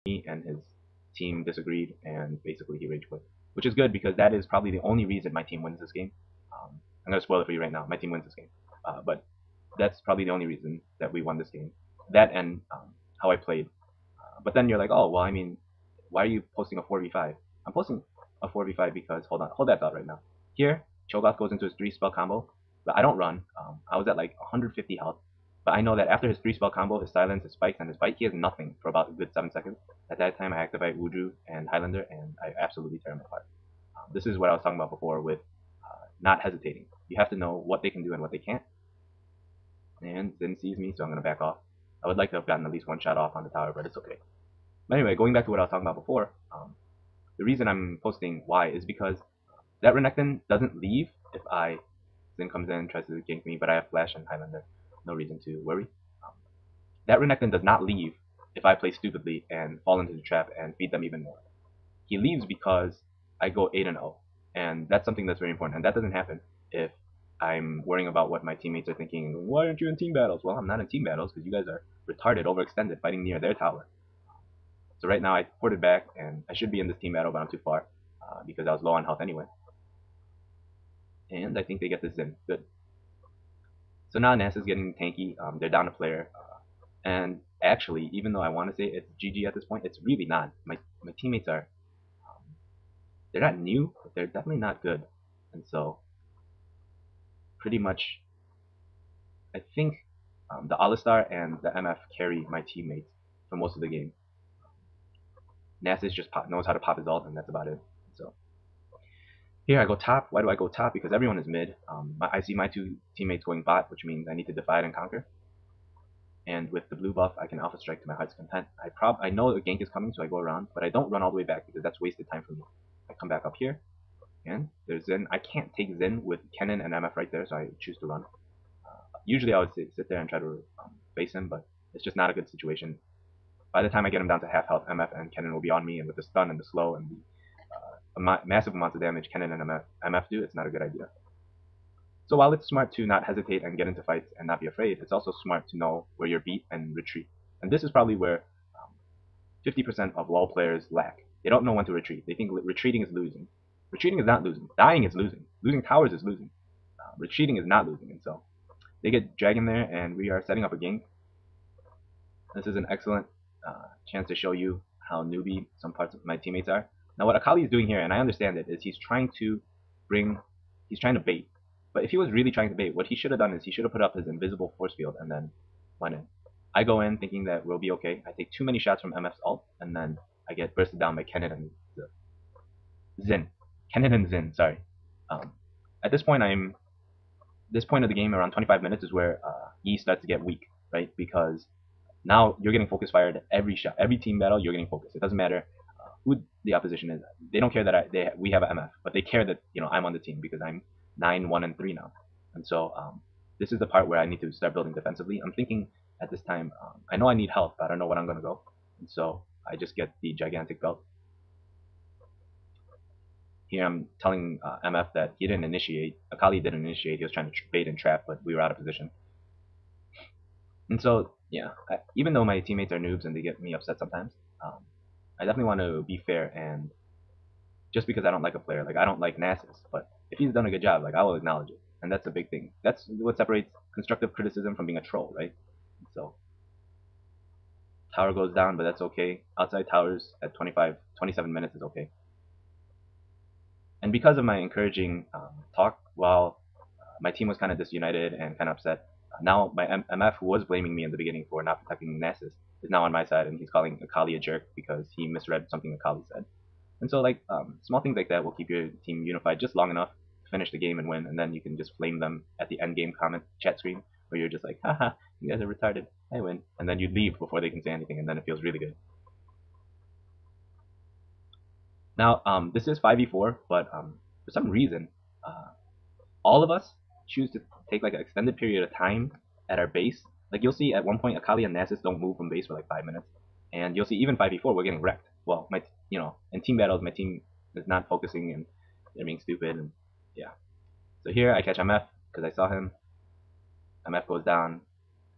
me and his team disagreed, and basically he rage quit, which is good because that is probably the only reason my team wins this game. I'm gonna spoil it for you right now. My team wins this game, but that's probably the only reason that we won this game. That and how I played. But then you're like, oh well, I mean, why are you posting a 4v5? I'm posting a 4v5 because hold that thought right now. Here, Cho'Gath goes into his 3-spell combo, but I don't run. I was at like 150 health, but I know that after his 3-spell combo, his silence, his spikes, and his bite, he has nothing for about a good 7 seconds. At that time, I activate Wudru and Highlander, and I absolutely tear him apart. This is what I was talking about before with not hesitating. You have to know what they can do and what they can't. And Zin sees me, so I'm going to back off. I would like to have gotten at least one shot off on the tower, but it's okay. But anyway, going back to what I was talking about before, the reason I'm posting why is because that Renekton doesn't leave if Zin comes in, tries to gank me, but I have Flash and Highlander. No reason to worry. That Renekton does not leave if I play stupidly and fall into the trap and feed them even more. He leaves because I go 8-0, and that's something that's very important, and that doesn't happen if I'm worrying about what my teammates are thinking. Why aren't you in team battles? Well, I'm not in team battles because you guys are retarded, overextended, fighting near their tower. So right now I ported back, and I should be in this team battle, but I'm too far because I was low on health anyway. And I think they get this in. Good. So now Nass is getting tanky. They're down a player. And actually, even though I want to say it's GG at this point, it's really not. My teammates are, they're not new, but they're definitely not good. And so, pretty much, I think the Alistar and the MF carry my teammates for most of the game. Nasus just knows how to pop his ult, and that's about it. So here I go top. Why do I go top? Because everyone is mid. I see my two teammates going bot, which means I need to divide and conquer. And with the blue buff, I can alpha strike to my heart's content. I know the gank is coming, so I go around, but I don't run all the way back because that's wasted time for me. I come back up here, and there's Zin. I can't take Zin with Kennen and MF right there, so I choose to run. Usually I would sit there and try to face him, but it's just not a good situation. By the time I get him down to half health, MF and Kennen will be on me, and with the stun and the slow and the massive amounts of damage Kennen and MF do, it's not a good idea. So while it's smart to not hesitate and get into fights and not be afraid, it's also smart to know where you're beat and retreat. And this is probably where 50% of LoL players lack. They don't know when to retreat. They think retreating is losing. Retreating is not losing. Dying is losing. Losing towers is losing. Retreating is not losing. And so they get dragged there, and we are setting up a gank. This is an excellent chance to show you how newbie some parts of my teammates are. Now what Akali is doing here, and I understand it, is he's trying to bait. But if he was really trying to bait, what he should have done is he should have put up his invisible force field and then went in. I go in thinking that we'll be okay. I take too many shots from MF's ult, and then I get bursted down by Kennen and Zin. Kennen and Zin, sorry. At this point of the game, around 25 minutes, is where E starts to get weak, right? Because now you're getting focus fired every shot. Every team battle, you're getting focused. It doesn't matter who the opposition is. They don't care that we have an MF, but they care that I'm on the team because I'm 9, 1, and 3 now. And so this is the part where I need to start building defensively. I'm thinking at this time, I know I need health, but I don't know what I'm going to go. And so I just get the gigantic belt. Here I'm telling MF that he didn't initiate. Akali didn't initiate. He was trying to bait and trap, but we were out of position. And so, yeah, even though my teammates are noobs and they get me upset sometimes, I definitely want to be fair. And just because I don't like a player, like I don't like Nasus, but if he's done a good job, like I will acknowledge it. And that's a big thing. That's what separates constructive criticism from being a troll, right? So tower goes down, but that's okay. Outside towers at 27 minutes is okay. And because of my encouraging talk, while my team was kind of disunited and kind of upset, now my MF, who was blaming me in the beginning for not protecting Nasus, is now on my side, and he's calling Akali a jerk because he misread something Akali said. And so, like, small things like that will keep your team unified just long enough to finish the game and win, and then you can just flame them at the end game comment chat screen, where you're just like, haha, you guys are retarded, I win. And then you leave before they can say anything, and then it feels really good. Now, this is 5v4, but for some reason, all of us choose to take like an extended period of time at our base. Like you'll see at one point Akali and Nasus don't move from base for like 5 minutes, and you'll see even 5v4 we're getting wrecked. Well, in team battles my team is not focusing and they're being stupid, and yeah. So here I catch MF because I saw him. MF goes down.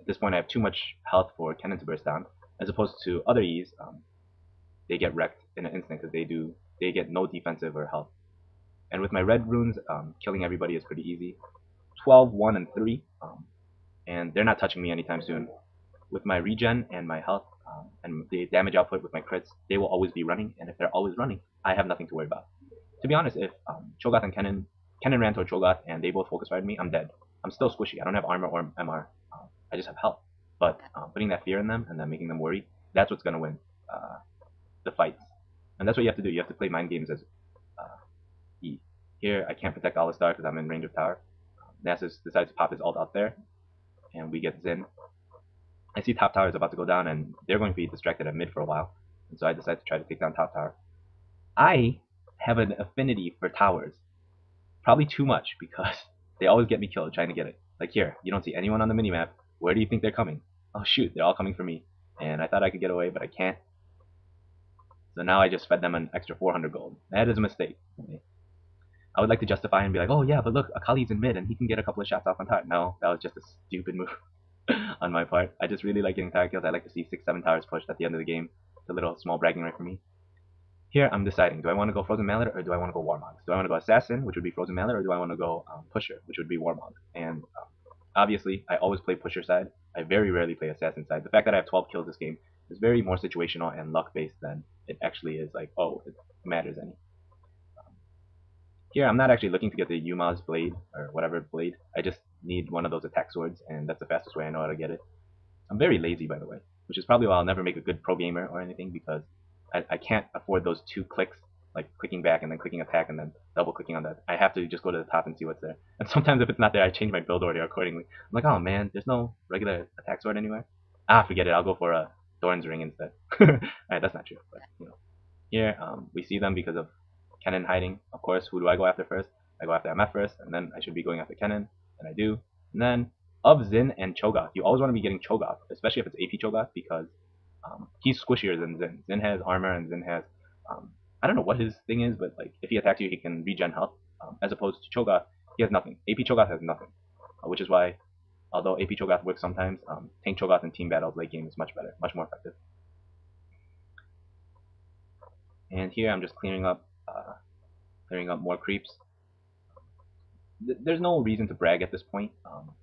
At this point I have too much health for Kennen to burst down, as opposed to other E's. they get wrecked in an instant because they get no defensive or health. And with my red runes, killing everybody is pretty easy. 12, 1, and 3, and they're not touching me anytime soon. With my regen and my health and the damage output with my crits, they will always be running, and if they're always running, I have nothing to worry about. To be honest, if Cho'Gath and Kennen ran toward Cho'Gath and they both focus fired me, I'm dead. I'm still squishy. I don't have armor or MR. I just have health. But putting that fear in them and then making them worry, that's what's going to win the fights. And that's what you have to do. You have to play mind games as E. Here, I can't protect Alistar because I'm in range of tower. Nasus decides to pop his ult out there, and we get Xin. I see top tower is about to go down, and they're going to be distracted at mid for a while. And so I decide to try to take down top tower. I have an affinity for towers. Probably too much, because they always get me killed trying to get it. Like here, you don't see anyone on the minimap. Where do you think they're coming? Oh shoot, they're all coming for me. And I thought I could get away, but I can't. So now I just fed them an extra 400 gold. That is a mistake. I would like to justify and be like, oh yeah, but look, Akali's in mid and he can get a couple of shots off on top. No, that was just a stupid move on my part. I just really like getting tower kills. I like to see 6, 7 towers pushed at the end of the game. It's a little small bragging right for me. Here I'm deciding, do I want to go Frozen Mallet or do I want to go Warmog? Do I want to go Assassin, which would be Frozen Mallet, or do I want to go Pusher, which would be Warmog? And obviously, I always play Pusher side. I very rarely play Assassin side. The fact that I have 12 kills this game is very more situational and luck based than it actually is like, oh, it matters any. Here, I'm not actually looking to get the Yuma's blade, or whatever blade. I just need one of those attack swords, and that's the fastest way I know how to get it. I'm very lazy, by the way, which is probably why I'll never make a good pro gamer or anything, because I can't afford those 2 clicks, like clicking back and then clicking attack and then double clicking on that. I have to just go to the top and see what's there. And sometimes if it's not there, I change my build order accordingly. I'm like, oh man, there's no regular attack sword anywhere. Forget it. I'll go for a Thorn's Ring instead. Alright, that's not true, but you know. Here, we see them because of Kennen hiding. Of course, who do I go after first? I go after MF first, and then I should be going after Kennen, and I do. And then, of Xin and Cho'Gath, you always want to be getting Cho'Gath, especially if it's AP Cho'Gath, because he's squishier than Xin. Xin has armor, and Xin has, I don't know what his thing is, but like if he attacks you, he can regen health, as opposed to Cho'Gath, he has nothing. AP Cho'Gath has nothing, which is why, although AP Cho'Gath works sometimes, tank Cho'Gath in team battles late game is much better, much more effective. And here I'm just clearing up more creeps. There's no reason to brag at this point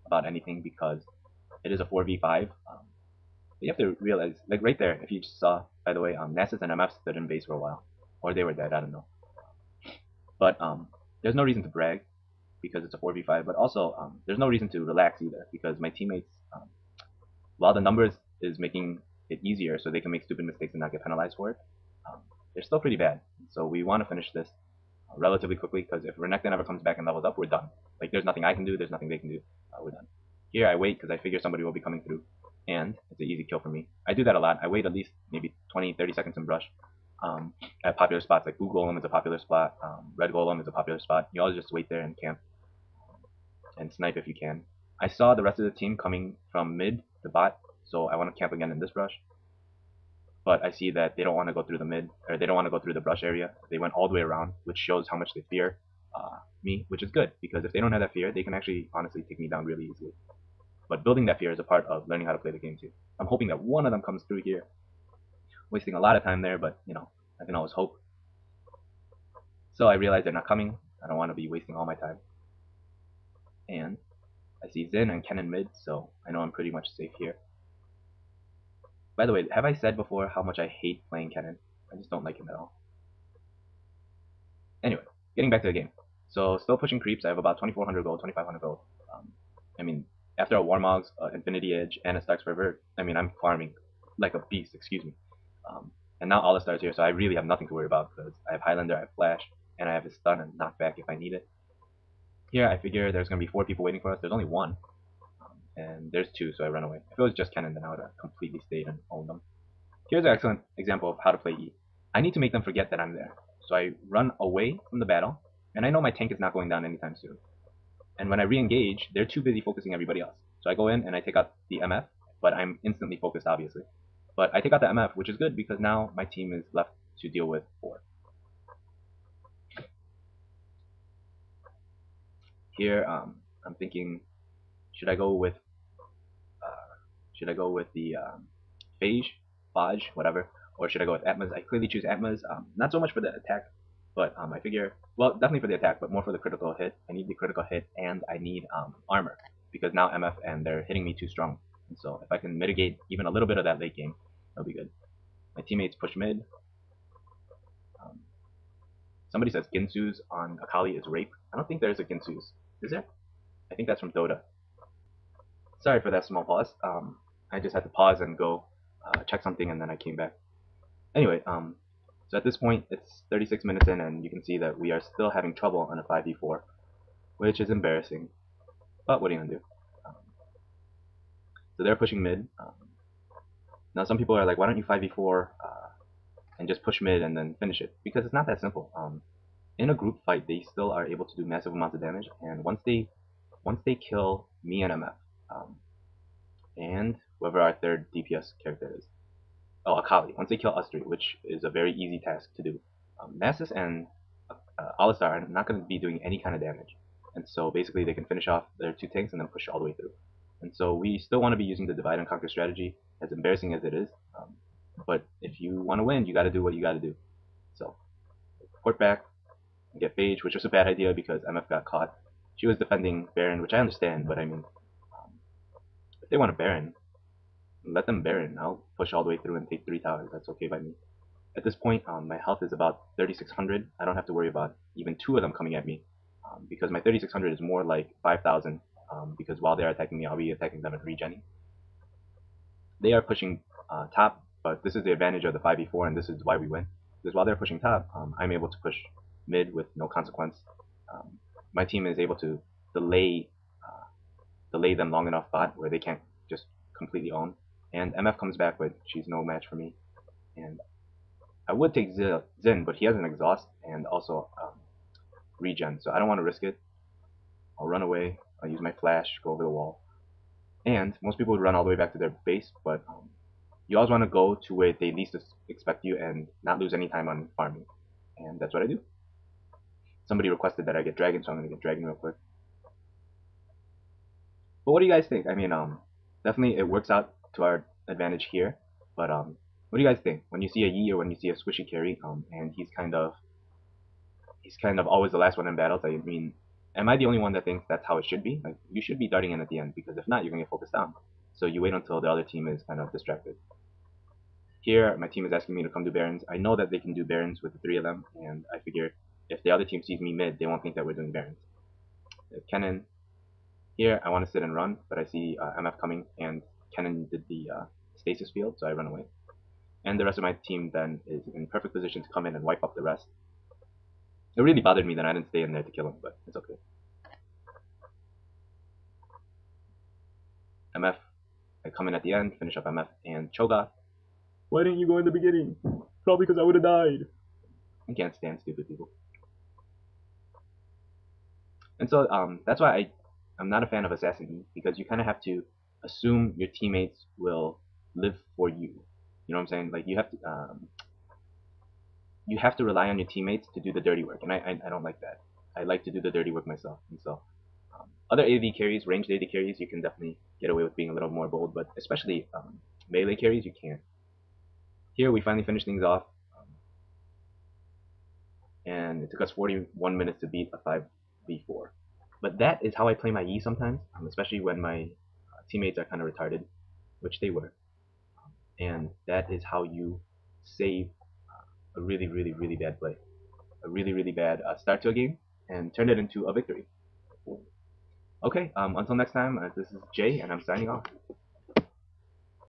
about anything because it is a 4v5. You have to realize, like right there, if you just saw, by the way, Nasus and MF stood in base for a while, or they were dead, I don't know. But there's no reason to brag because it's a 4v5. But also, there's no reason to relax either because my teammates, while the numbers is making it easier so they can make stupid mistakes and not get penalized for it, they're still pretty bad. So we want to finish this relatively quickly because if Renekton ever comes back and levels up, we're done. Like there's nothing I can do, there's nothing they can do. We're done. Here I wait because I figure somebody will be coming through, and it's an easy kill for me. I do that a lot. I wait at least maybe 20, 30 seconds and brush. At popular spots like Blue Golem is a popular spot, Red Golem is a popular spot. You always just wait there and camp and snipe if you can. I saw the rest of the team coming from mid to bot, so I want to camp again in this brush. But I see that they don't want to go through the mid, or they don't want to go through the brush area. They went all the way around, which shows how much they fear me, which is good, because if they don't have that fear, they can actually honestly take me down really easily. But building that fear is a part of learning how to play the game too. I'm hoping that one of them comes through here. Wasting a lot of time there, but you know, I can always hope. So I realize they're not coming. I don't want to be wasting all my time. And I see Xin and Kennen mid, so I know I'm pretty much safe here. By the way, have I said before how much I hate playing Kennen? I just don't like him at all. Anyway, getting back to the game. So still pushing creeps. I have about 2,400 gold, 2,500 gold. I mean, after a Warmog's, Infinity Edge, and a Stark's Fervor, I mean, I'm farming like a beast, excuse me. And now Alistar's here, so I really have nothing to worry about because I have Highlander, I have Flash, and I have his stun and knockback if I need it. Here, I figure there's going to be 4 people waiting for us. There's only 1. And there's 2, so I run away. If it was just Kennen, then I would have completely stayed and owned them. Here's an excellent example of how to play E. I need to make them forget that I'm there. So I run away from the battle, and I know my tank is not going down anytime soon. And when I re-engage, they're too busy focusing everybody else. So I go in and I take out the MF, but I'm instantly focused, obviously. But I take out the MF, which is good because now my team is left to deal with 4. Here, I'm thinking, should I go with the Phage, whatever, or should I go with Atmas? I clearly choose Atmas. Not so much for the attack, but I figure, well, definitely for the attack, but more for the critical hit. I need the critical hit, and I need armor because now MF and they're hitting me too strong. And so if I can mitigate even a little bit of that late game, that'll be good. My teammates push mid. Um, Somebody says Ginsu's on Akali is rape. I don't think there's a Ginsu's. Is there? I think that's from Dota. Sorry for that small pause. I just had to pause and go check something, and then I came back. Anyway, so at this point, it's 36 minutes in, and you can see that we are still having trouble on a 5v4, which is embarrassing. But what are you gonna do? Um, so they're pushing mid. Now some people are like, why don't you 5v4 and just push mid and then finish it? Because it's not that simple. In a group fight, they still are able to do massive amounts of damage, and once they kill me and MF, and whoever our third DPS character is, oh, Akali. Once they kill us three, which is a very easy task to do, Nasus and Alistar are not going to be doing any kind of damage, and so basically they can finish off their two tanks and then push all the way through. And so we still want to be using the divide and conquer strategy, as embarrassing as it is. But if you want to win, you got to do what you got to do. So port back and get Phage, which was a bad idea because MF got caught. She was defending Baron, which I understand, but I mean, if they want a Baron, let them Baron. I'll push all the way through and take 3 towers. That's okay by me. At this point, my health is about 3,600. I don't have to worry about even two of them coming at me, because my 3,600 is more like 5,000. Because while they're attacking me, I'll be attacking them and regenning. They are pushing top, but this is the advantage of the 5v4, and this is why we win. Because while they're pushing top, I'm able to push mid with no consequence. My team is able to delay delay them long enough bot where they can't just completely own. And MF comes back, but she's no match for me. And I would take Zen, but he has an exhaust and also regen, so I don't want to risk it. I'll run away. I'll use my flash, go over the wall. And most people would run all the way back to their base, but you always want to go to where they least expect you and not lose any time on farming. And that's what I do. Somebody requested that I get dragon, so I'm going to get dragon real quick. But what do you guys think? I mean, definitely it works out to our advantage here. But what do you guys think when you see a Yi or when you see a squishy carry? And he's kind of always the last one in battles. I mean, am I the only one that thinks that's how it should be? Like, you should be darting in at the end, because if not, you're gonna get focused down. So you wait until the other team is kind of distracted. Here, my team is asking me to come do Barons. I know that they can do Barons with the three of them, and I figure if the other team sees me mid, they won't think that we're doing Barons. Kennen. Here, I want to sit and run, but I see MF coming, and Kennen did the stasis field, so I run away. And the rest of my team then is in perfect position to come in and wipe up the rest. It really bothered me that I didn't stay in there to kill him, but it's okay. MF, I come in at the end, finish up MF, and Cho'Gath. Why didn't you go in the beginning? Probably because I would have died. I can't stand stupid people. And so that's why I'm not a fan of Assassin E, because you kind of have to assume your teammates will live for you. You know what I'm saying? Like, you have to rely on your teammates to do the dirty work, and I don't like that. I like to do the dirty work myself. And so other AD carries, ranged AD carries, you can definitely get away with being a little more bold, but especially melee carries, you can't. Here we finally finish things off, and it took us 41 minutes to beat a 5v4. But that is how I play my Yi sometimes, especially when my teammates are kind of retarded, which they were. And that is how you save a really, really, really bad play, a really, really bad start to a game, and turn it into a victory. Okay, until next time, this is Jay, and I'm signing off.